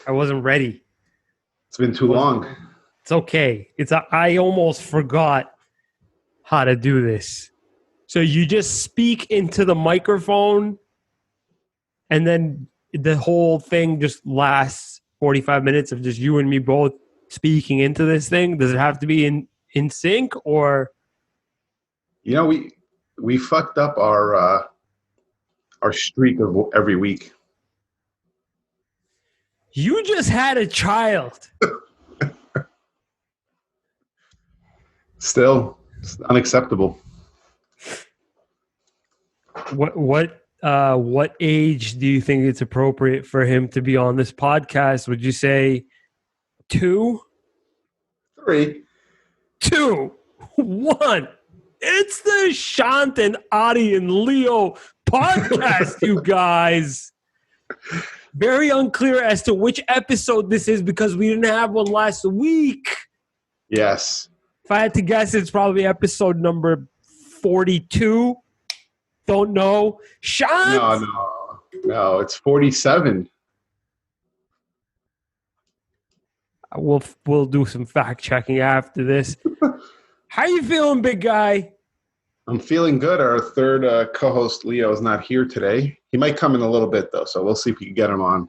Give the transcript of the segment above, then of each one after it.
I wasn't ready. It's been too long. It's okay. I almost forgot how to do this. So you just speak into the microphone, and then the whole thing just lasts 45 minutes of just you and me both speaking into this thing. Does it have to be in sync, or? You know, we fucked up our streak of every week. You just had a child. Still, it's unacceptable. What age do you think it's appropriate for him to be on this podcast? Would you say 2? 3. 2, 1. It's the Shant and Ari and Leo podcast, you guys. Very unclear as to which episode this is because we didn't have one last week. Yes. If I had to guess, it's probably episode number 42. Don't know. Shant? No. It's 47. We'll do some fact checking after this. How you feeling, big guy? I'm feeling good. Our third co-host, Leo, is not here today. He might come in a little bit, though, so we'll see if we can get him on.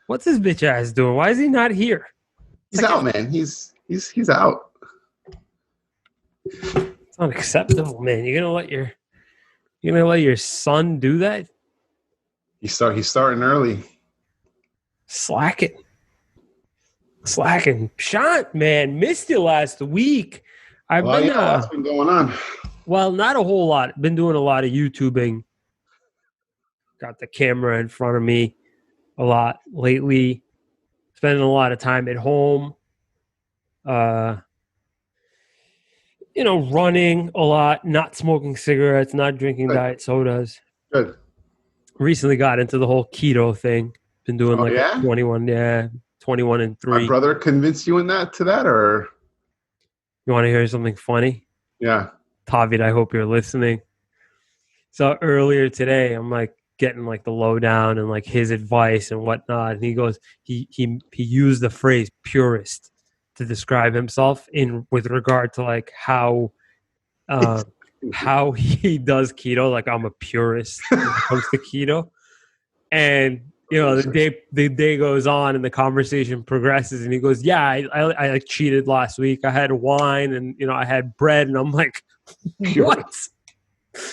What's this bitch ass doing? Why is he not here? He's out, man. He's out. It's unacceptable, man. You're gonna let your son do that? He's starting early. Slacking. Shant, man, missed you last week. What's been going on? Well, not a whole lot. Been doing a lot of YouTubing. Got the camera in front of me a lot lately. Spending a lot of time at home. Running a lot, not smoking cigarettes, not drinking diet sodas. Good. Recently got into the whole keto thing. Been doing 21 and 3. My brother convinced you to that, or? You want to hear something funny? Yeah. Tavid, I hope you're listening. So earlier today, I'm like getting like the lowdown and like his advice and whatnot. And he goes, he used the phrase purist to describe himself with regard to like how he does keto. Like, I'm a purist when it comes to keto. And the day goes on and the conversation progresses, and he goes, "Yeah, I like cheated last week. I had wine and I had bread." And I'm like, "What?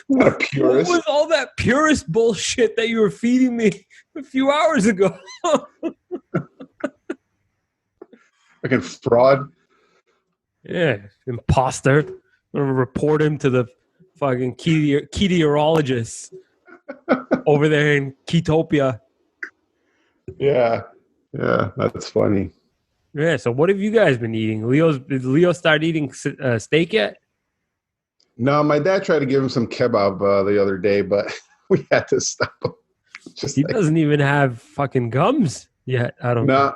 Not a purist. What was all that purist bullshit that you were feeding me a few hours ago?" Fucking fraud. Yeah, imposter. I'm gonna report him to the fucking ketorologist over there in Ketopia. Yeah, that's funny. Yeah, so what have you guys been eating? Did Leo start eating steak yet? No, my dad tried to give him some kebab the other day, but we had to stop him. He doesn't even have fucking gums yet. I don't know.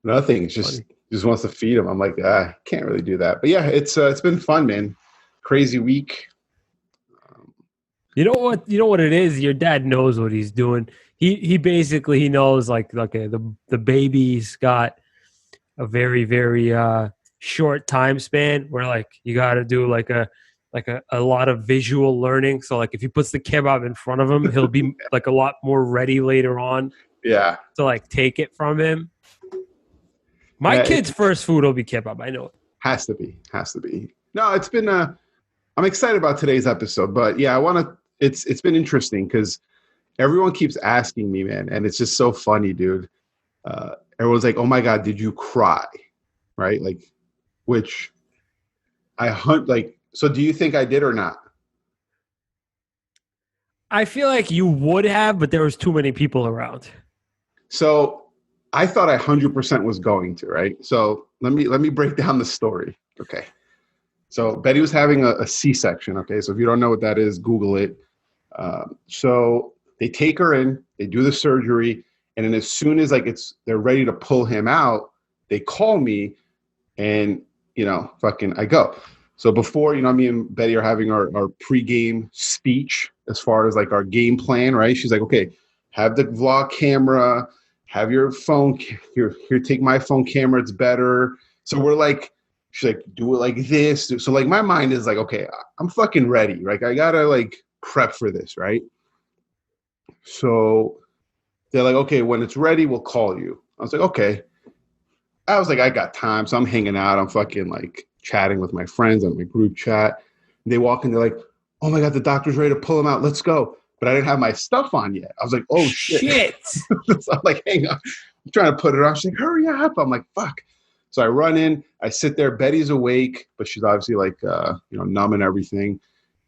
Nothing. Just wants to feed him. I'm like, can't really do that. But yeah, it's been fun, man. Crazy week. You know what it is? Your dad knows what he's doing. He basically knows like, okay, the baby's got a very, very short time span where like you got to do like a lot of visual learning. So like if he puts the kebab in front of him, he'll be like a lot more ready later on. Yeah. To like take it from him. My kid's first food will be kebab. I know it. Has to be. No, it's been I'm excited about today's episode, but yeah, it's been interesting because everyone keeps asking me, man, and it's just so funny, dude. Everyone's like, "Oh my God, did you cry?" Right? Like, which so do you think I did or not? I feel like you would have, but there was too many people around. So I thought I 100% was going to, right? So let me break down the story. Okay. So Betty was having a C-section. Okay. So if you don't know what that is, Google it. So they take her in, they do the surgery, and then as soon as they're ready to pull him out, they call me, and I go. So before, me and Betty are having our pregame speech as far as like our game plan, right? She's like, "Okay, have the vlog camera, have your phone here, take my phone camera, it's better. So we're like, she's like, do it like this. So like my mind is like, okay, I'm fucking ready. Like I gotta like prep for this, right? So they're like, okay, when it's ready, we'll call you. I was like, okay. I was like, I got time. So I'm hanging out. I'm fucking like chatting with my friends on my group chat. And they walk in, they're like, oh my God, the doctor's ready to pull him out. Let's go. But I didn't have my stuff on yet. I was like, oh shit. So I'm like, hang on. I'm trying to put it on. She's like, hurry up. I'm like, fuck. So I run in, I sit there. Betty's awake, but she's obviously like, numb and everything.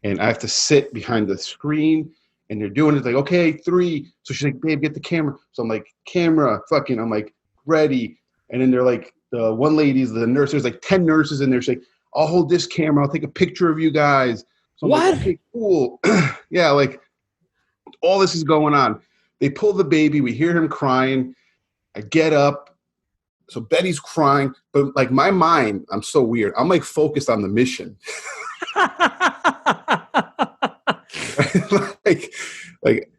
And I have to sit behind the screen. And they're doing it like, okay, 3. So she's like, babe, get the camera. So I'm like, camera, fucking, I'm like, ready. And then they're like, the one lady's the nurse. There's like 10 nurses in there. She's like, I'll hold this camera. I'll take a picture of you guys. So I'm like, okay, cool. Yeah, like all this is going on. They pull the baby. We hear him crying. I get up. So Betty's crying. But like my mind, I'm so weird. I'm like focused on the mission. like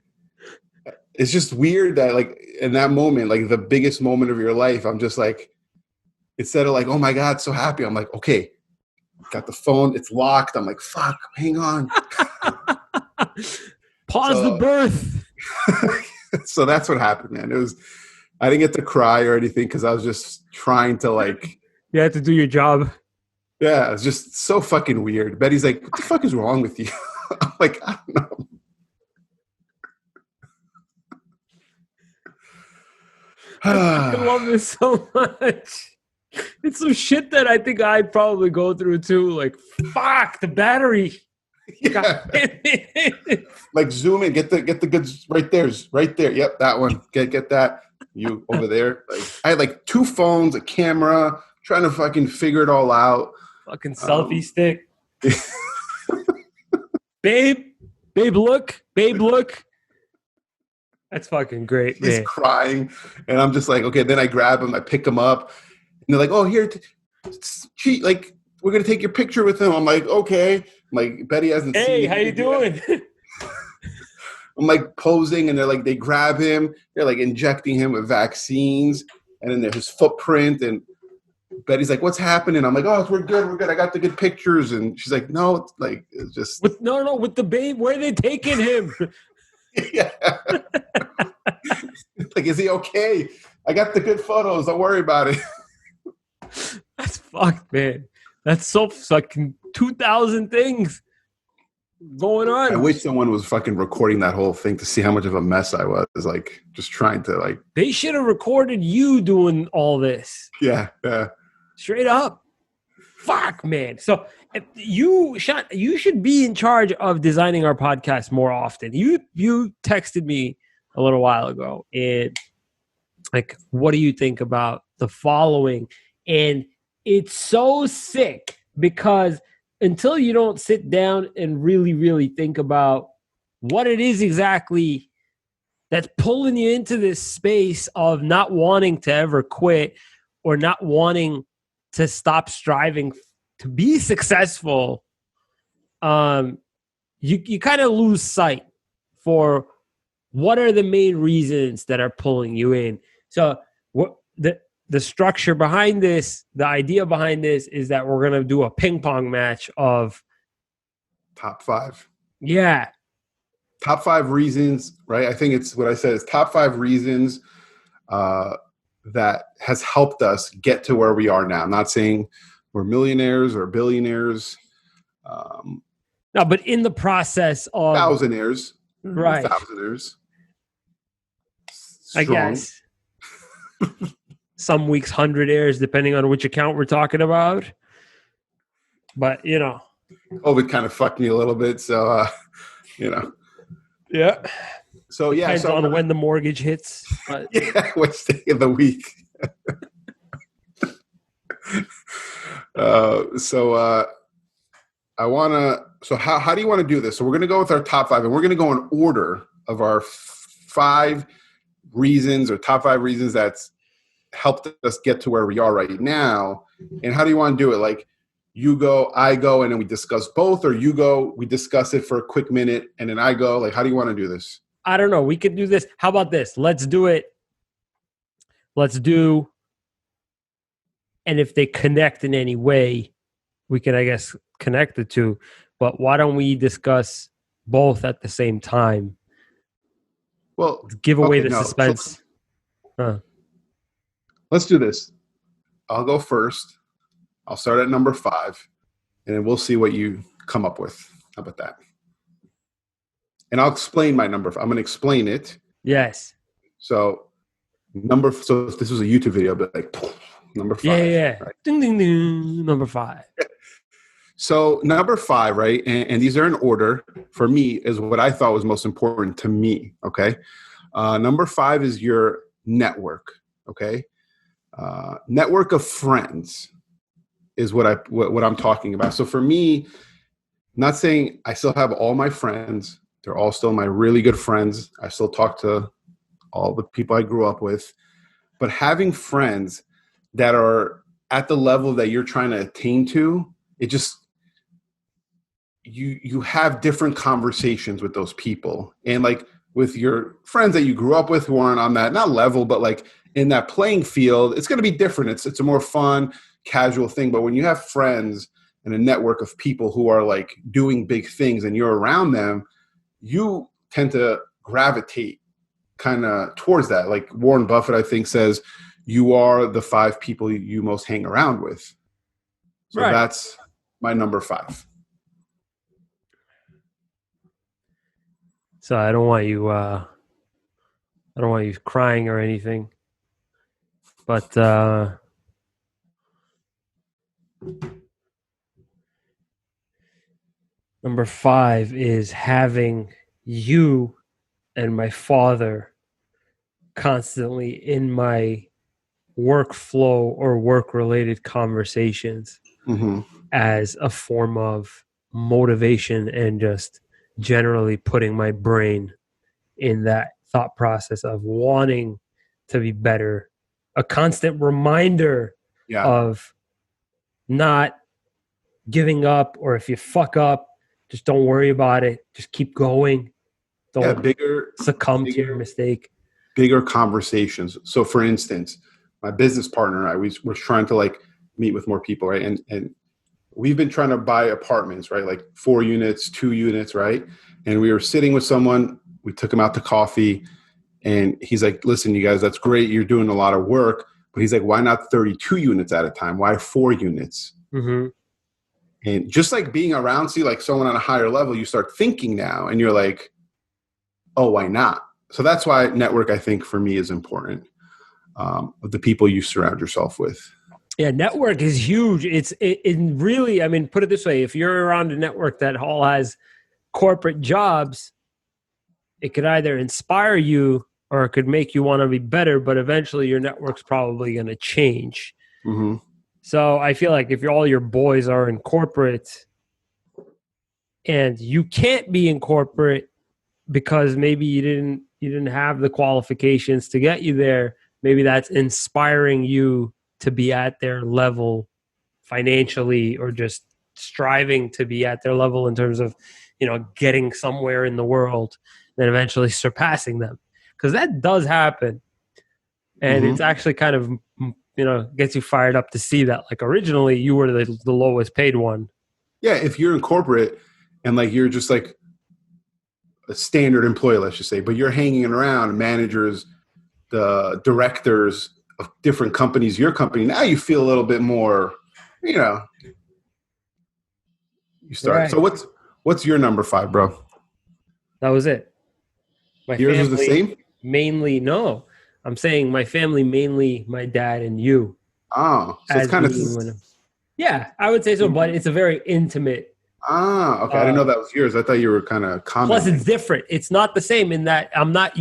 it's just weird that like in that moment, like the biggest moment of your life, I'm just like, instead of like, oh my God, so happy, I'm like, okay, got the phone, it's locked. I'm like, fuck, hang on. Pause the birth. So that's what happened, man. I didn't get to cry or anything because I was just trying to like. You had to do your job. Yeah, it's just so fucking weird. Betty's like, what the fuck is wrong with you? I'm like, I don't know. I love this so much. It's some shit that I think I'd probably go through too. Like, fuck the battery. Yeah. Like zoom in, get the goods right there. Yep, that one. Get that. You over there. Like I had like 2 phones, a camera, trying to fucking figure it all out. Fucking selfie stick. Babe, look. That's fucking great, man. He's crying, and I'm just like, okay. Then I grab him, I pick him up, and they're like, "Oh, here, like we're gonna take your picture with him." I'm like, "Okay." I'm like Betty hasn't seen. Hey, how you doing? I'm like posing, and they're like, they grab him, they're like injecting him with vaccines, and then there's his footprint, and Betty's like, "What's happening?" I'm like, "Oh, we're good. I got the good pictures," and she's like, "No, it's like it's just with the babe. Where are they taking him?" Yeah. Like, is he okay? I got the good photos. Don't worry about it. That's fucked, man. That's so fucking 2,000 things going on. I wish someone was fucking recording that whole thing to see how much of a mess I was. Like, just trying to like. They should have recorded you doing all this. Yeah. Straight up. Fuck, man. So you should be in charge of designing our podcast more often. You texted me a little while ago and like, what do you think about the following? And it's so sick because until you don't sit down and really, really think about what it is exactly that's pulling you into this space of not wanting to ever quit or not wanting to stop striving to be successful, you kind of lose sight for what are the main reasons that are pulling you in. So what the structure behind this, the idea behind this is that we're going to do a ping pong match of top 5. Yeah. Top 5 reasons, right? I think it's what I said is top 5 reasons that has helped us get to where we are now. I'm not saying we're millionaires or billionaires. No, but in the process of thousandaires, right? Thousandaires. I guess. Some weeks 100aires, depending on which account we're talking about. But COVID kind of fucked me a little bit, so Yeah. So yeah, depends on when the mortgage hits. But. Yeah, which day of the week. I want to. So how do you want to do this? So we're going to go with our top 5, and we're going to go in order of our 5 reasons or top 5 reasons that's helped us get to where we are right now. And how do you want to do it? Like you go, I go, and then we discuss both, or you go, we discuss it for a quick minute, and then I go. Like, how do you want to do this? I don't know. We could do this. How about this? Let's do it let's do, and if they connect in any way, we can, I guess, connect the two. But why don't we discuss both at the same time? Well, Give away okay, the no. So suspense. Huh. let's do this. I'll go first. I'll start at number 5, and then we'll see what you come up with. How about that? And I'll explain my number. I'm going to explain it. Yes. So so if this was a YouTube video, but like number 5. Yeah. Right? Ding, ding, ding. Number 5. So number 5, right? And these are in order for me is what I thought was most important to me. Okay. Number 5 is your network. Okay. Network of friends is what I'm talking about. So for me, not saying I still have all my friends. They're all still my really good friends. I still talk to all the people I grew up with, but having friends that are at the level that you're trying to attain to, it just, you have different conversations with those people. And like with your friends that you grew up with who aren't on that, not level, but like in that playing field, it's going to be different. It's a more fun, casual thing. But when you have friends and a network of people who are like doing big things and you're around them, you tend to gravitate kind of towards that. Like Warren Buffett, I think, says you are the 5 people you most hang around with. So Right. that's my number 5. So I don't want you crying or anything. But number 5 is having you and my father constantly in my workflow or work related conversations Mm-hmm. as a form of motivation and just generally putting my brain in that thought process of wanting to be better, a constant reminder Yeah. of not giving up, or if you fuck up, just don't worry about it. Just keep going. Yeah. Don't succumb to your Bigger, mistake. bigger conversations. So for instance, my business partner, I was trying to like meet with more people, right? And we've been trying to buy apartments, right? Like 4 units, 2 units, right? And we were sitting with someone, we took him out to coffee, and he's like, listen, you guys, that's great. You're doing a lot of work. But he's like, why not 32 units at a time? Why 4 units? Mm-hmm. And just like being around, see, like someone on a higher level, you start thinking now and you're like, oh, why not? So that's why network, I think, for me is important. Of the people you surround yourself with. Yeah, network is huge. It really, I mean, put it this way: if you're around a network that all has corporate jobs, it could either inspire you or it could make you want to be better. But eventually, your network's probably going to change. Mm-hmm. So I feel like if all your boys are in corporate and you can't be in corporate because maybe you didn't have the qualifications to get you there, maybe that's inspiring you to be at their level financially, or just striving to be at their level in terms of, getting somewhere in the world, then eventually surpassing them, because that does happen. And Mm-hmm. it's actually kind of, gets you fired up to see that, like, originally you were the lowest paid one. Yeah, if you're in corporate and like you're just like a standard employee, let's just say, but you're hanging around managers, the directors of different companies, your company, now you feel a little bit more, you know, you start. So Right. what's your number 5, bro? That was it. My Yours was the family same? mainly, no, I'm saying my family mainly, my dad and you, Oh, so it's as kind of, being one of, yeah, I would say so, but it's a very intimate. okay. I didn't know that was yours. I thought you were kind of Plus, it's commenting. different. It's not the same in that I'm not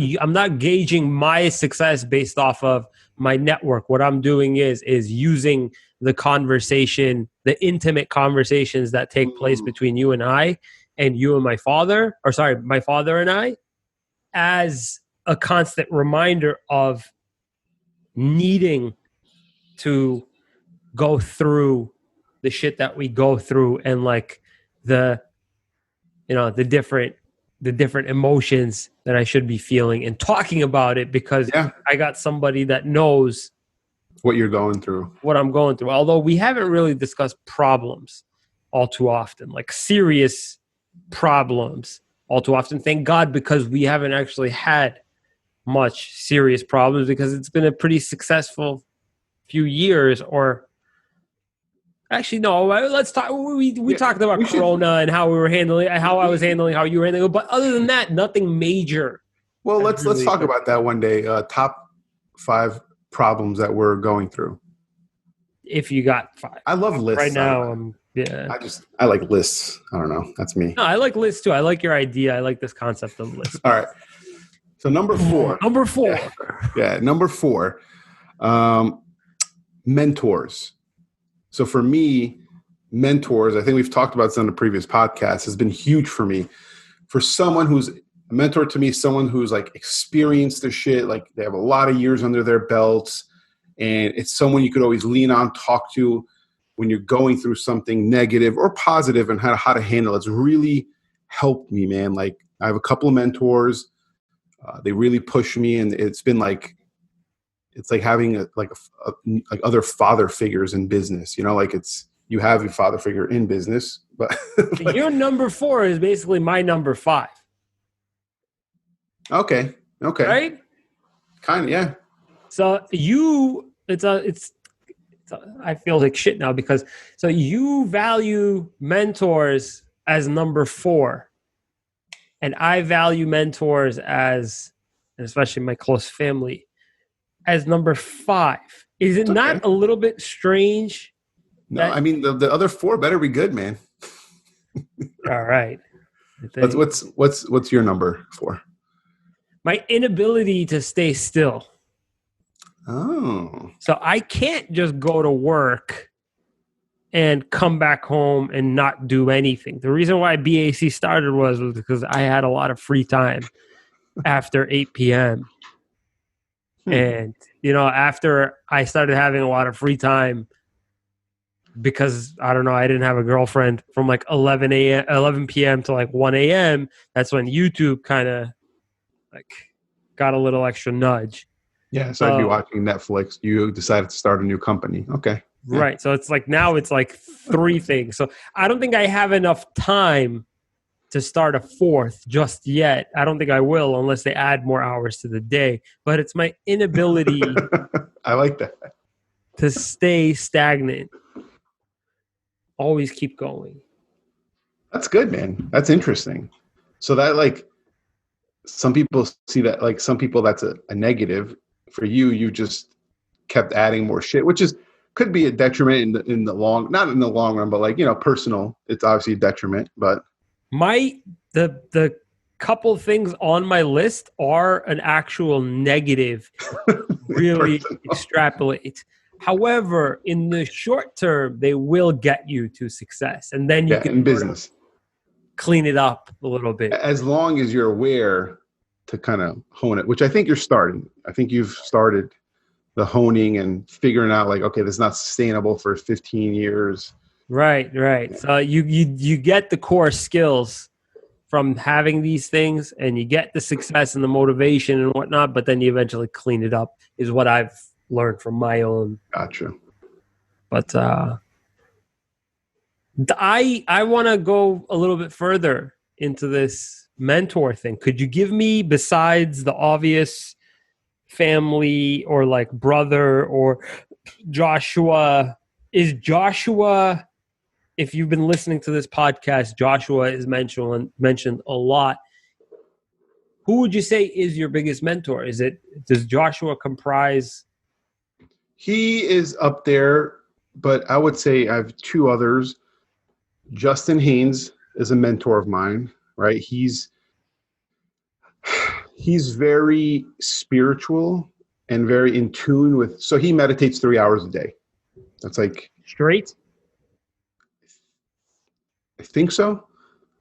gauging my success based off of my network. What I'm doing is using the conversation, the intimate conversations that take place between you and I, and you and my father, or sorry, my father and I, as a constant reminder of needing to go through the shit that we go through, and like the the different the different emotions that I should be feeling and talking about it because Yeah. I got somebody that knows What you're going through. what I'm going through. Although we haven't really discussed problems all too often, like serious problems all too often. Thank God, because we haven't actually had much serious problems because it's been a pretty successful few years. Or actually, no, let's talk. We talked about Corona and how we were handling, how I was handling, how you were handling it. But other than that, nothing major. Well, let's talk about that one day. Top 5 problems that we're going through. If you got 5. I love lists. Right now, I like lists. I don't know. That's me. No, I like lists too. I like your idea. I like this concept of lists. All right. So number 4. Number 4. Yeah, number 4. Mentors. So for me, mentors, I think we've talked about this on the previous podcast, has been huge for me. For someone who's a mentor to me, someone who's like experienced the shit, like they have a lot of years under their belts, and it's someone you could always lean on, talk to when you're going through something negative or positive and how to handle it. It's really helped me, man. Like I have a couple of mentors. They really push me, and it's been like, it's like having like other father figures in business, you know, like you have your father figure in business, but like, your number 4 is basically my number 5. Okay. Right? Kind of, yeah. So I feel like shit now because so you value mentors as number 4, and I value mentors as, and especially my close family, as number 5. Is it not a little bit strange? No, I mean the other 4 better be good, man. All right. What's your number 4? My inability to stay still. Oh. So I can't just go to work and come back home and not do anything. The reason why BAC started was because I had a lot of free time after 8 p.m. And, you know, after I started having a lot of free time because, I don't know, I didn't have a girlfriend from like 11 p.m. to like 1 a.m., that's when YouTube kind of like got a little extra nudge. Yeah, so I'd be watching Netflix. You decided to start a new company. Okay. Yeah. Right. So it's like now it's like 3 things. So I don't think I have enough time to start a 4th just yet. I don't think I will unless they add more hours to the day. But it's my inability I like that. to stay stagnant. Always keep going. That's good, man. That's interesting. So that like some people see that, like some people that's a negative. For you just kept adding more shit, which could be a detriment in the long, not in the long run, but like, you know, personal. It's obviously a detriment, but the couple things on my list are an actual negative. Really extrapolate. However, in the short term, they will get you to success, and then you can in business clean it up a little bit. As long as you're aware to kind of hone it, which I think you're starting. I think you've started the honing and figuring out like, okay, this is not sustainable for 15 years. Right. Yeah. So you get the core skills from having these things, and you get the success and the motivation and whatnot, but then you eventually clean it up is what I've learned from my own. Gotcha. But I want to go a little bit further into this mentor thing. Could you give me, besides the obvious family or like brother or Joshua, if you've been listening to this podcast, Joshua is mentioned a lot. Who would you say is your biggest mentor? Does Joshua comprise? He is up there, but I would say I have 2 others. Justin Haynes is a mentor of mine, right? He's very spiritual and very in tune with, so he meditates 3 hours a day. That's like straight? I think so.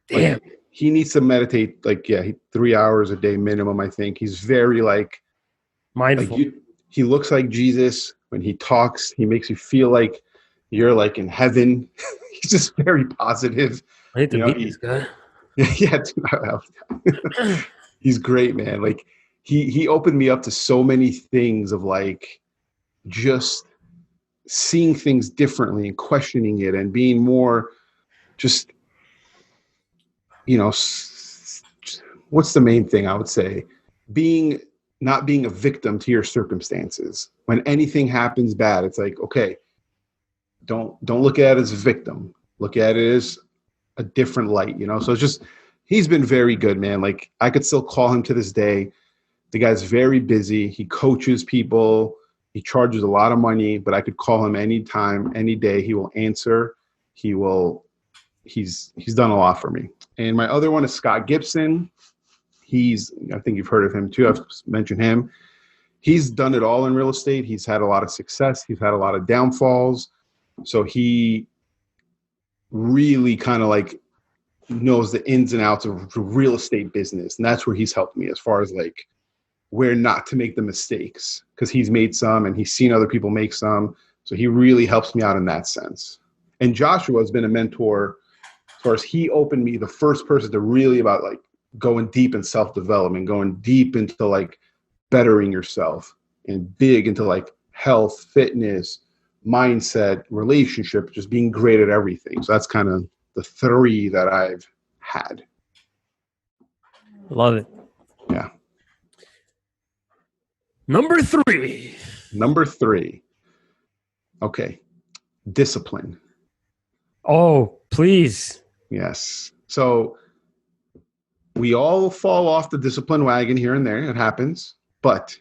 Damn. Like, he needs to meditate 3 hours a day minimum, I think. He's very like mindful. Like he looks like Jesus when he talks. He makes you feel like you're like in heaven. He's just very positive. I hate to beat this guy. Yeah, dude, he's great, man. Like he opened me up to so many things of like just seeing things differently and questioning it and being more just, you know, what's the main thing I would say? Being not being a victim to your circumstances. When anything happens bad, it's like, okay, don't look at it as a victim. Look at it as a different light, you know? So it's just, he's been very good, man. Like I could still call him to this day. The guy's very busy. He coaches people. He charges a lot of money, but I could call him anytime, any day. He will answer. He's done a lot for me. And my other one is Scott Gibson. I think you've heard of him too. I've mentioned him. He's done it all in real estate. He's had a lot of success. He's had a lot of downfalls. So he really kind of like knows the ins and outs of the real estate business. And that's where he's helped me as far as like where not to make the mistakes, because he's made some and he's seen other people make some. So he really helps me out in that sense. And Joshua has been a mentor as far as he opened me, the first person to really about like going deep in self-development, going deep into like bettering yourself and big into like health, fitness, mindset, relationship, just being great at everything. So that's kind of the three that I've had. Love it. Yeah. Number three. Okay. Discipline. Oh, please. Yes. So we all fall off the discipline wagon here and there. It happens. But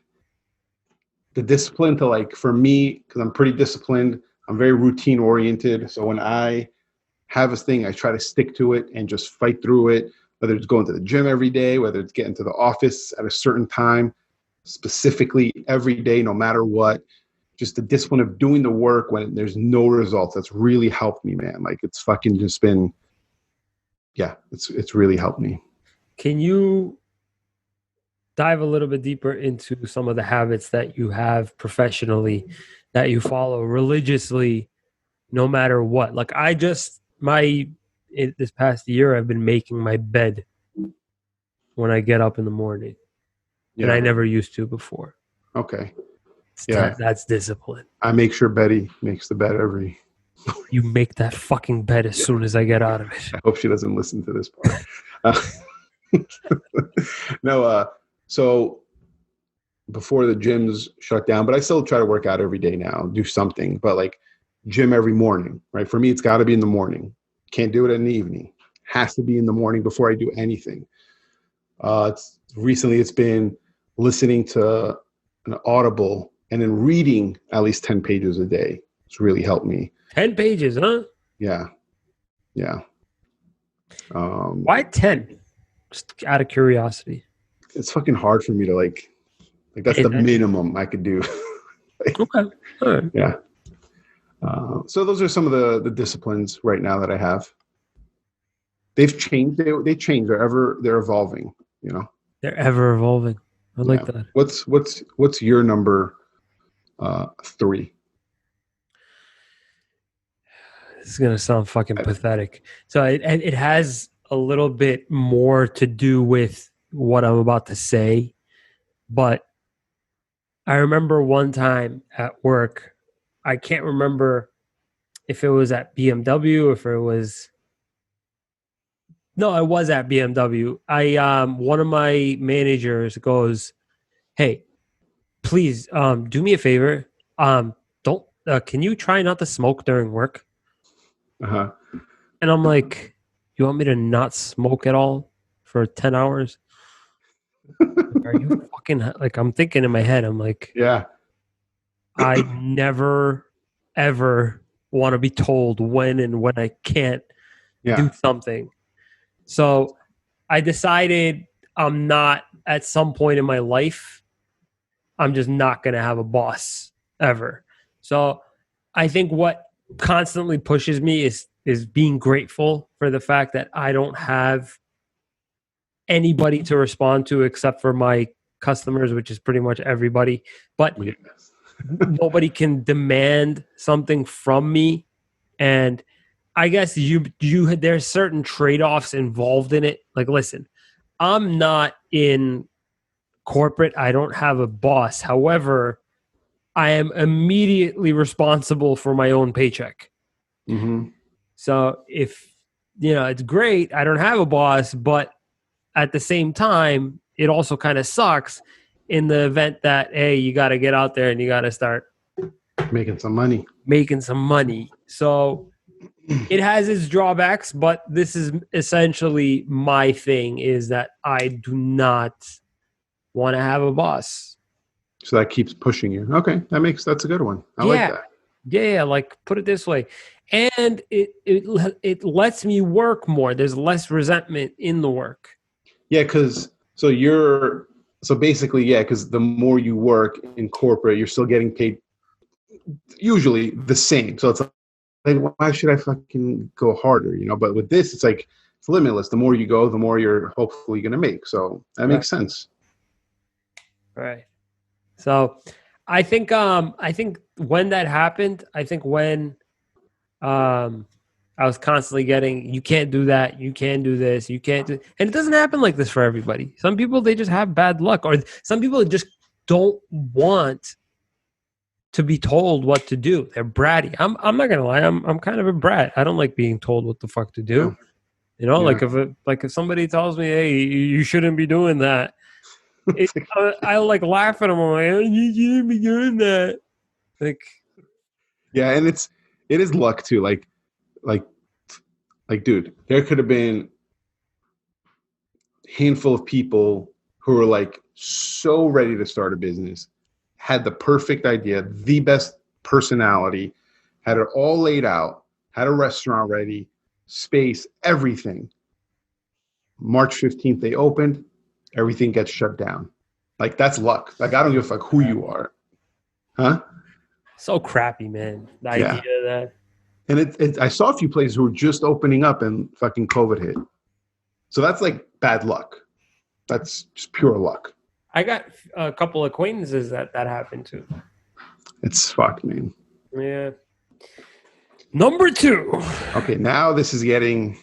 the discipline to like, for me, because I'm pretty disciplined, I'm very routine oriented. So when I have a thing, I try to stick to it and just fight through it, whether it's going to the gym every day, whether it's getting to the office at a certain time, specifically every day, no matter what. Just the discipline of doing the work when there's no results. That's really helped me, man. Like it's fucking just been, yeah, it's really helped me. Can you dive a little bit deeper into some of the habits that you have professionally that you follow religiously, no matter what? Like this past year, I've been making my bed when I get up in the morning, and I never used to before. Okay. Yeah, that's discipline. I make sure Betty makes the bed every. You make that fucking bed as soon as I get out of it. I hope she doesn't listen to this part. No, so before the gyms shut down, but I still try to work out every day now, do something, but like gym every morning, right? For me, it's got to be in the morning. Can't do it in the evening. Has to be in the morning before I do anything. Recently, it's been listening to an Audible and then reading at least 10 pages a day. It's really helped me. 10 pages, huh? Yeah. Yeah. Why 10? Just out of curiosity. It's fucking hard for me to like that's the minimum I could do. Okay. All right. Yeah. So those are some of the disciplines right now that I have. They've changed. They change. They're evolving, you know. They're ever evolving. I like that. What's your number 3? This is gonna sound fucking pathetic. So it has a little bit more to do with what I'm about to say, but I remember one time at work, I can't remember if it was at BMW, if it was. No, I was at BMW. One of my managers goes, "Hey, please, do me a favor. Don't. Can you try not to smoke during work?" Uh-huh. And I'm like, "You want me to not smoke at all for 10 hours?" Like, are you fucking like? I'm thinking in my head. I'm like, yeah. I never ever want to be told when and when I can't do something. So I decided I'm not at some point in my life, I'm just not going to have a boss ever. So I think what constantly pushes me is being grateful for the fact that I don't have anybody to respond to except for my customers, which is pretty much everybody. But nobody can demand something from me. And I guess there's certain trade-offs involved in it. Like, listen, I'm not in corporate. I don't have a boss. However, I am immediately responsible for my own paycheck. Mm-hmm. So if, it's great, I don't have a boss, but at the same time, it also kind of sucks in the event that, hey, you got to get out there and you got to start Making some money. making some money. So it has its drawbacks, but this is essentially my thing, is that I do not want to have a boss. So that keeps pushing you. Okay, that's a good one. I like Yeah. that. Yeah, like put it this way. And it lets me work more. There's less resentment in the work. Yeah, because so basically, yeah, because the more you work in corporate, you're still getting paid usually the same. So it's like, why should I fucking go harder? But with this, it's like it's limitless. The more you go, the more you're hopefully going to make. So that makes sense. Right. So I think when that happened, I think when I was constantly getting, you can't do that, you can't do this, you can't do, and it doesn't happen like this for everybody. Some people, they just have bad luck, or some people just don't want to be told what to do. They're bratty. I'm not gonna lie, I'm kind of a brat. I don't like being told what the fuck to do. Yeah. Like if somebody tells me, hey, you shouldn't be doing that, I like laugh at them. I'm like, oh, you shouldn't be doing that. Like, yeah, and it is luck too. Like, dude, there could have been a handful of people who were like so ready to start a business, had the perfect idea, the best personality, had it all laid out, had a restaurant ready, space, everything. March 15th, they opened, everything gets shut down. Like, that's luck. Like, I don't give a fuck who you are. Huh? so crappy, man. The idea that. And I saw a few places who were just opening up and fucking COVID hit. So that's like bad luck. That's just pure luck. I got a couple acquaintances that happened to. It's fucked, man. Yeah. Number 2. Okay, now this is getting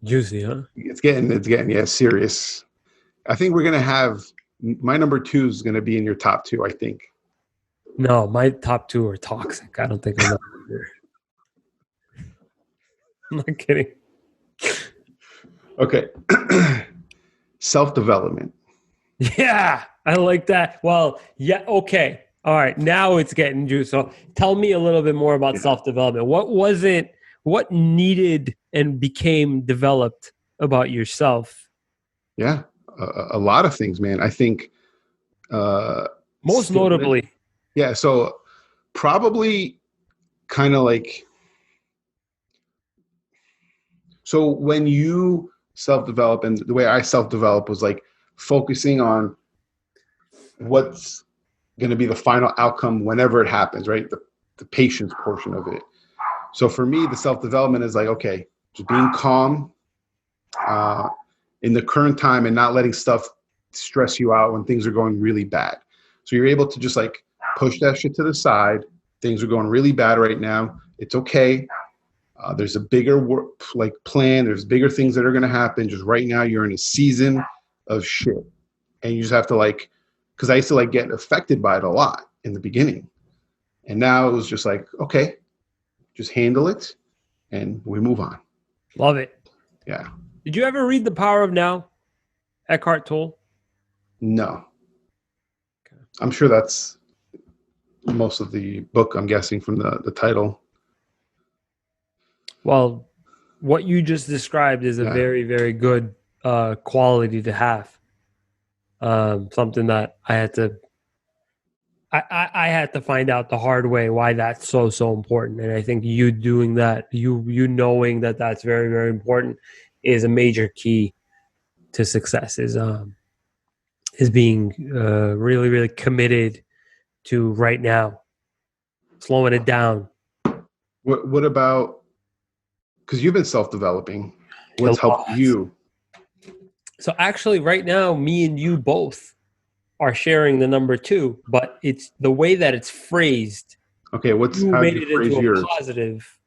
juicy, huh? It's getting serious. I think we're gonna have my number 2 is gonna be in your top 2. I think. No, my top 2 are toxic. I don't think I'm not here. I'm not kidding. Okay. Self-development. Yeah, I like that. Well, yeah, okay. All right, now it's getting juicy. So tell me a little bit more about self-development. What needed and became developed about yourself? Yeah, a lot of things, man. I think most notably. Yeah, so probably kind of like, so when you self-develop, and the way I self-develop was like focusing on what's going to be the final outcome whenever it happens, right? The patience portion of it. So for me, the self-development is like, okay, just being calm in the current time and not letting stuff stress you out when things are going really bad. So you're able to just like push that shit to the side. Things are going really bad right now. It's okay. There's a bigger plan. There's bigger things that are going to happen. Just right now, you're in a season of shit. And you just have to like, because I used to like get affected by it a lot in the beginning. And now it was just like, okay, just handle it and we move on. Love it. Yeah. Did you ever read The Power of Now? Eckhart Tolle? No. Okay. I'm sure that's most of the book, I'm guessing, from the title. Well, what you just described is a very, very good quality to have. Something that I had to find out the hard way why that's so important. And I think you doing that, you knowing that that's very, very important is a major key to success, is being really, really committed to right now, slowing it down. What about, because you've been self-developing, what's helped you? So actually right now, me and you both are sharing the number 2, but it's the way that it's phrased. Okay, you made it into a positive.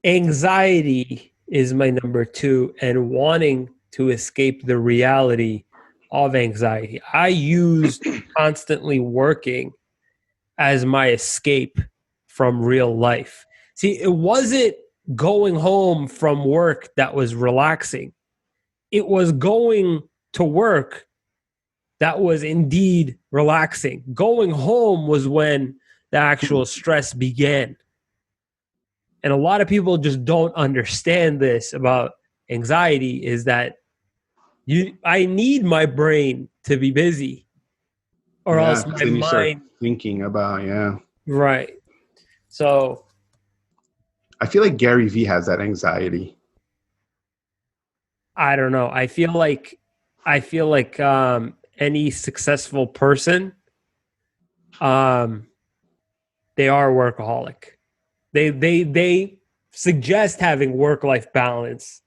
Anxiety is my number two, and wanting to escape the reality of anxiety. I used constantly working as my escape from real life. See, it wasn't going home from work that was relaxing, it was going to work that was indeed relaxing. Going home was when the actual stress began. And a lot of people just don't understand this about anxiety is that I need my brain to be busy or Yeah, else because my then you start mind, thinking about, yeah. right. So I feel like Gary Vee has that anxiety. I don't know. I feel like any successful person, um, they are a workaholic. They suggest having work life balance,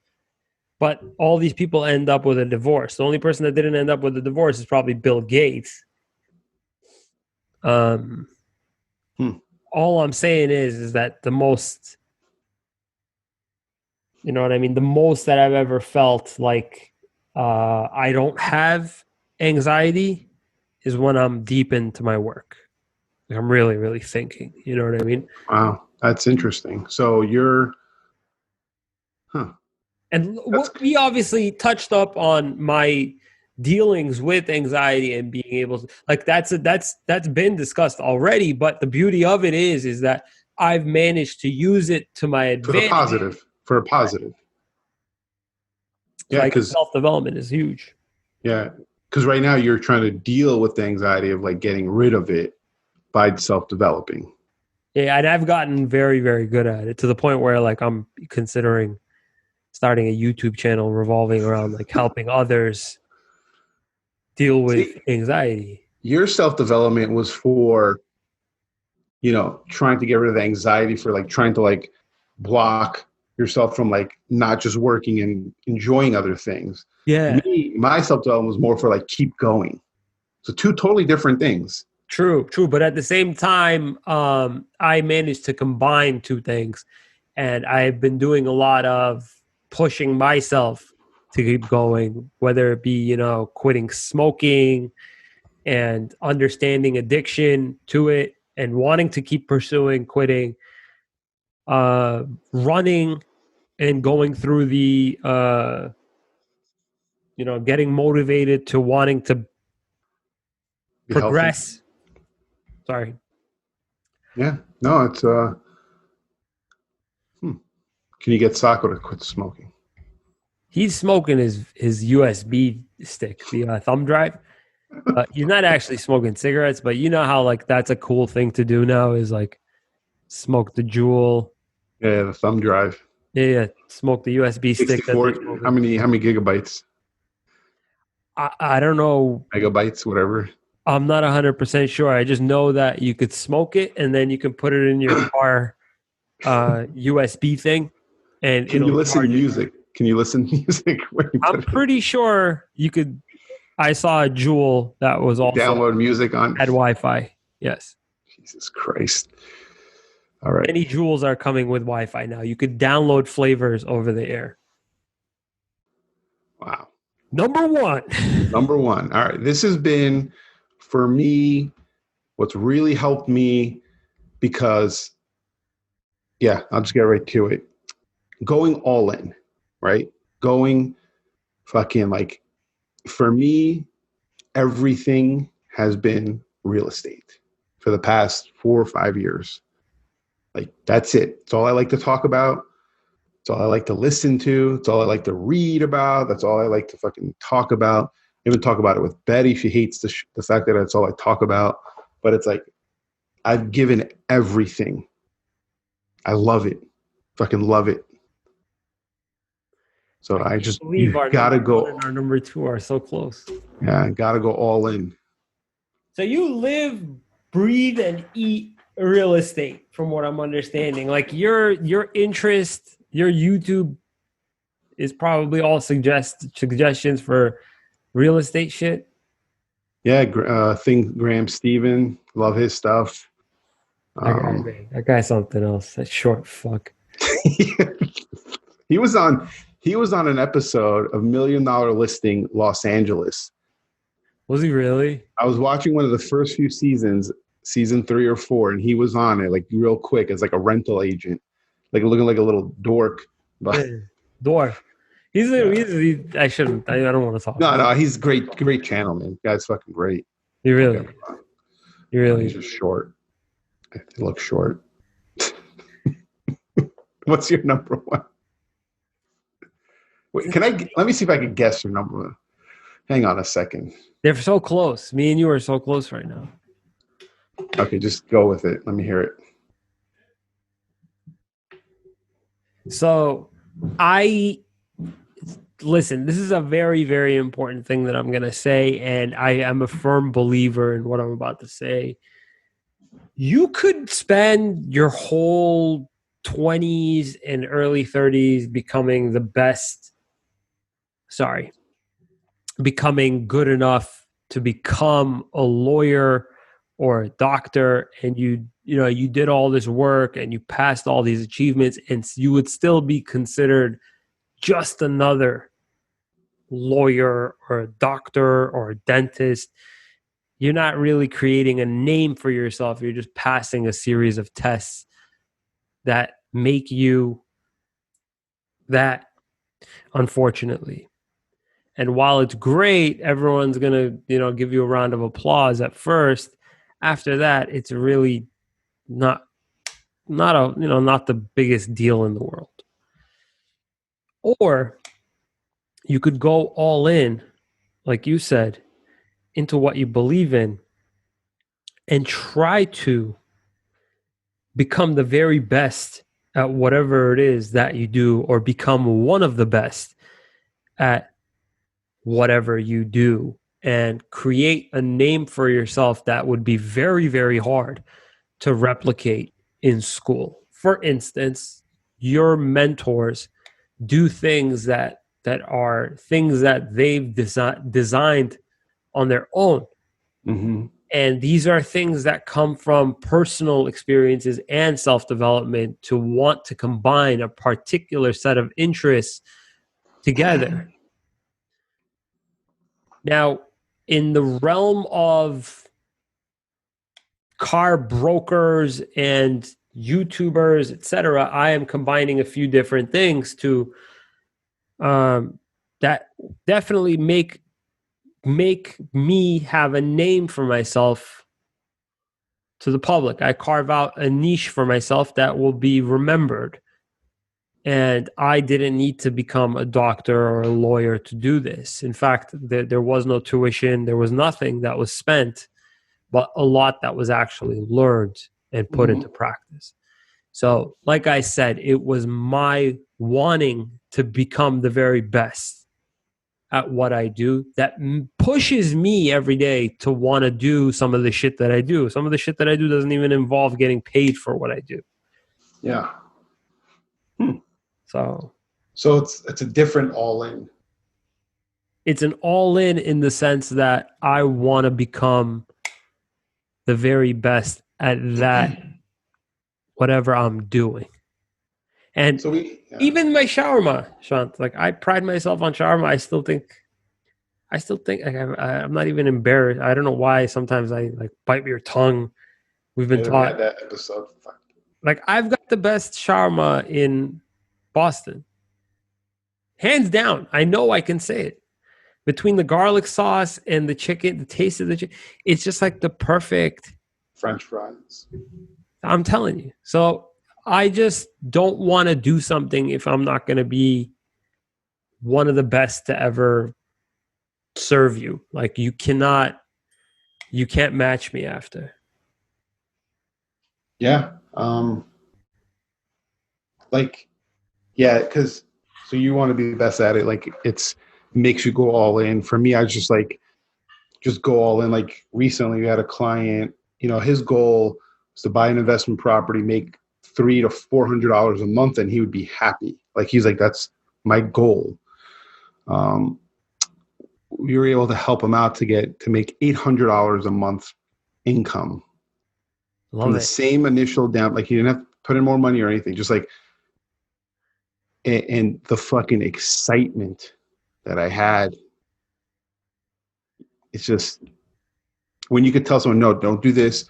but all these people end up with a divorce. The only person that didn't end up with a divorce is probably Bill Gates. Um, Hmm. all I'm saying is that the most, you know what I mean, the most that I've ever felt like I don't have anxiety is when I'm deep into my work. Like I'm really, really thinking. You know what I mean? Wow, that's interesting. So huh, And that's we obviously touched up on my dealings with anxiety and being able to like that's been discussed already. But the beauty of it is that I've managed to use it to my for the advantage. positive, for a positive. So Yeah, I guess because self development is huge. yeah, because right now you're trying to deal with the anxiety of like getting rid of it by self-developing. Yeah, and I've gotten very, very good at it to the point where like I'm considering starting a YouTube channel revolving around like helping others deal with See, anxiety. your self-development was for, trying to get rid of the anxiety, for like trying to like block yourself from like not just working and enjoying other things. Yeah, Me, my self-development was more for like keep going. So two totally different things. true, true. But at the same time, I managed to combine two things, and I've been doing a lot of pushing myself to keep going, whether it be quitting smoking and understanding addiction to it, and wanting to keep pursuing quitting, running and going through the getting motivated to wanting to Be healthy. progress. Sorry. Yeah. No, it's hmm. Can you get Sako to quit smoking? He's smoking his USB stick, the thumb drive. He's not actually smoking cigarettes, but you know how like that's a cool thing to do now is like smoke the jewel. Yeah, the thumb drive. Yeah, yeah, smoke the USB stick that they're 64. How smoking. many gigabytes? I don't know. Megabytes, whatever. I'm not 100% sure. I just know that you could smoke it and then you can put it in your car USB thing and Can you it'll listen to charge it. music? Can you listen to music when you I'm put it? pretty sure you could. I saw a Jewel that was also Download music on? had Wi-Fi. Yes. Jesus Christ. All right. Many Jewels are coming with Wi-Fi now. You could download flavors over the air. Wow. Number one. Number one. All right. This has been, for me, what's really helped me because, yeah, I'll just get right to it. Going all in, right? Going fucking like, for me, everything has been real estate for the past 4 or 5 years. Like, that's it. It's all I like to talk about. It's all I like to listen to. It's all I like to read about. That's all I like to fucking talk about. I even talk about it with Betty. She hates the fact that that's all I talk about. But it's like, I've given everything. I love it. Fucking love it. So I I can't just, believe you our gotta number one go. and our number two are so close. Yeah, gotta go all in. So you live, breathe, and eat real estate, from what I'm understanding. Like your interest, your YouTube is probably all suggestions for real estate shit. Yeah, think Graham Stephen, love his stuff. That guy, Um, man, that guy's something else. That short fuck. He was on. He was on an episode of Million Dollar Listing Los Angeles. Was he really? I was watching one of the first few seasons, season 3 or 4, and he was on it like real quick as like a rental agent, like looking like a little dork. But Yeah. Dwarf. He's a, yeah. he's he, I shouldn't. I don't want to talk. No, about no, he's great, great channel, man. Guy's fucking great. He Don't really, get me wrong. he really. He's just short. He looks short. What's your number one? Wait, let me see if I can guess your number one. Hang on a second. They're so close. Me and you are so close right now. Okay, just go with it. Let me hear it. So, listen. This is a very, very important thing that I'm going to say, and I am a firm believer in what I'm about to say. You could spend your whole 20s and early 30s becoming the best. Sorry. Becoming good enough to become a lawyer or a doctor, and you did all this work and you passed all these achievements, and you would still be considered just another lawyer or a doctor or a dentist. You're not really creating a name for yourself. You're just passing a series of tests that make you that, unfortunately. And while it's great, everyone's going to, give you a round of applause at first. After that, it's really not the biggest deal in the world. Or you could go all in, like you said, into what you believe in and try to become the very best at whatever it is that you do, or become one of the best at whatever you do, and create a name for yourself that would be very, very hard to replicate in school. For instance, your mentors do things that are things that they've designed on their own. Mm-hmm. And these are things that come from personal experiences and self-development to want to combine a particular set of interests together. Now, in the realm of car brokers and YouTubers, etc., I am combining a few different things to that definitely make me have a name for myself to the public. I carve out a niche for myself that will be remembered. And I didn't need to become a doctor or a lawyer to do this. In fact, there was no tuition. There was nothing that was spent, but a lot that was actually learned and put into practice. So, like I said, it was my wanting to become the very best at what I do that pushes me every day to want to do some of the shit that I do. Some of the shit that I do doesn't even involve getting paid for what I do. Yeah. So it's a different all-in. It's an all-in in the sense that I want to become the very best at that, whatever I'm doing. And So even my shawarma, Shant, like I pride myself on shawarma. I still think like I'm not even embarrassed. I don't know why sometimes I like bite your tongue. We've been taught had that episode. like I've got the best shawarma in Boston. Hands down. I know I can say it. Between the garlic sauce and the chicken, the taste of the chicken, it's just like the perfect French fries. I'm telling you. So I just don't want to do something if I'm not going to be one of the best to ever serve you. Like you can't match me after. Yeah. Because so you want to be the best at it. Like it makes you go all in. For me, I just go all in. Like recently we had a client, his goal was to buy an investment property, make $300 to $400 a month, and he would be happy. Like he's like, that's my goal. We were able to help him out to make $800 a month income Love from the it. same initial down. Like he didn't have to put in more money or anything. Just like and the fucking excitement that I had. It's just when you could tell someone, no, don't do this,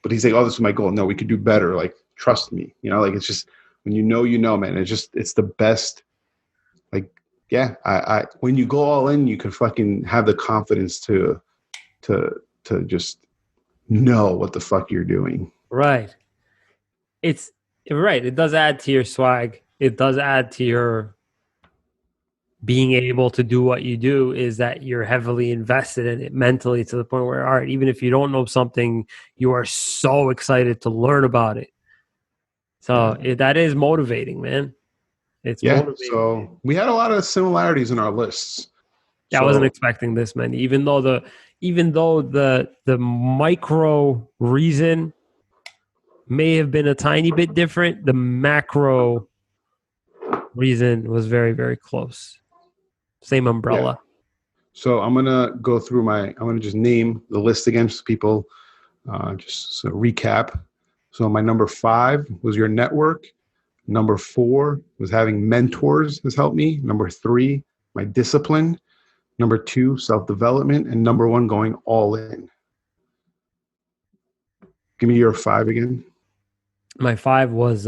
but he's like, oh, this is my goal. No, we could do better. Like, trust me, like it's just when man, it's the best. Like, yeah, I when you go all in, you can fucking have the confidence to just know what the fuck you're doing. Right. It's right. It does add to your swag. It does add to your being able to do what you do, is that you're heavily invested in it mentally to the point where, all right, even if you don't know something, you are so excited to learn about it. So that is motivating, man. It's motivating. So we had a lot of similarities in our lists. I wasn't expecting this many, even though the micro reason may have been a tiny bit different. The macro reason was very, very close. Same umbrella. Yeah. So I'm gonna go through I'm gonna just name the list again so people just so recap. So my number 5 was your network. Number 4 was having mentors has helped me. Number 3, my discipline. Number 2, self-development. And number 1, going all in. Give me your 5 again. My 5 was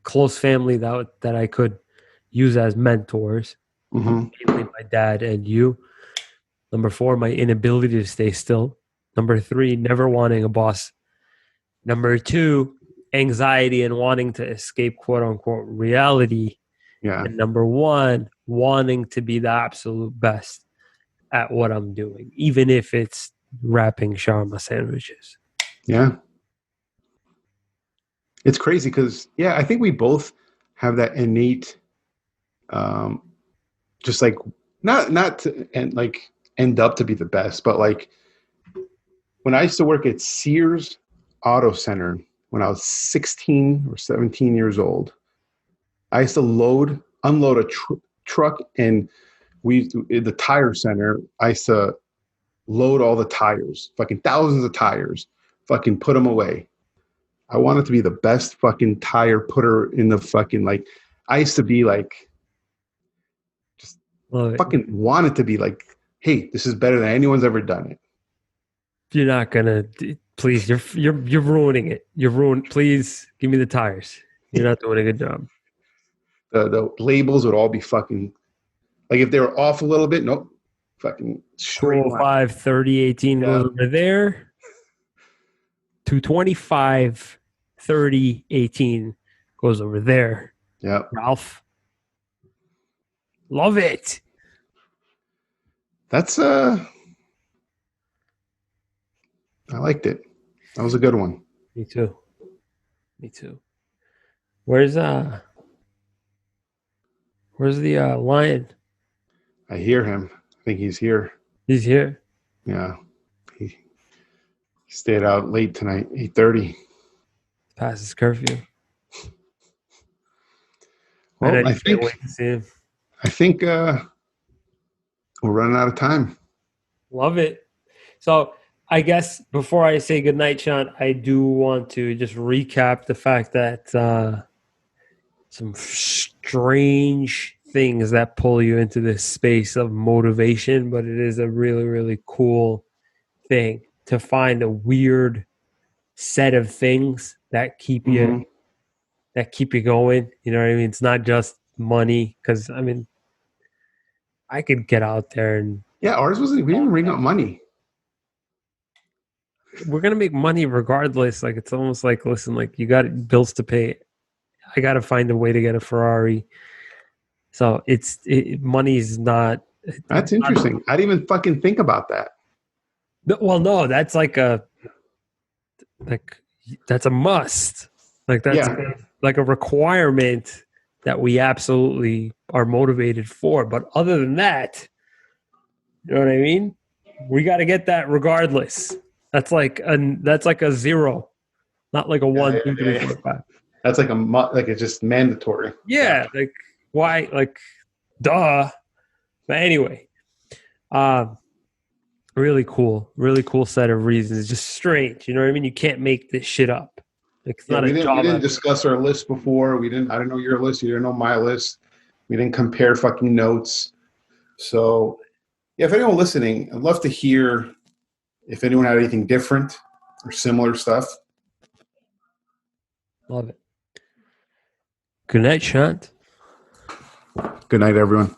close family that I could use as mentors. Mainly my dad and you. Number 4, my inability to stay still. Number 3, never wanting a boss. Number 2, anxiety and wanting to escape quote unquote reality. Yeah. And number 1, wanting to be the absolute best at what I'm doing, even if it's wrapping shawarma sandwiches. Yeah. It's crazy because, I think we both have that innate, just like not to end up to be the best, but like when I used to work at Sears Auto Center when I was 16 or 17 years old, I used to unload a truck, and in the tire center, I used to load all the tires, fucking thousands of tires, fucking put them away. I wanted to be the best fucking tire putter in the fucking, I used to be just fucking wanted to be like, hey, this is better than anyone's ever done it. You're not gonna, please. You're ruining it. Please give me the tires. You're not doing a good job. The labels would all be fucking if they were off a little bit. Nope, fucking straight 205 30 18 goes over there. 225 30 18 goes over there. Yeah, Ralph, love it. That's I liked it. That was a good one. Me too. Where's the lion? I hear him. I think he's here. He's here. Yeah. He stayed out late tonight, 8:30. Past his curfew. Well, I think we're running out of time. Love it. So I guess before I say goodnight, Shant, I do want to just recap the fact that some strange things that pull you into this space of motivation, but it is a really, really cool thing to find a weird set of things that keep you going. You know what I mean? It's not just money, because I mean, I could get out there and ours wasn't. We didn't ring up money. We're gonna make money regardless. Like, it's almost like, listen, like, you got bills to pay. I got to find a way to get a Ferrari. So money's not. That's interesting. I didn't even fucking think about that. Well, no, that's that's a must. Like, that's like a requirement that we absolutely are motivated for. But other than that, you know what I mean? We got to get that regardless. That's like a 0, not like a 1, 2, 3, 4, 5. That's like it's just mandatory. Yeah, like why? Like, duh. But anyway, really cool set of reasons. It's just strange. You know what I mean? You can't make this shit up. It's Yeah, not a we job. didn't discuss our list before. I didn't know your list. You didn't know my list. We didn't compare fucking notes. So, yeah, if anyone listening, I'd love to hear if anyone had anything different or similar stuff. Love it. Good night, Shant. Good night, everyone.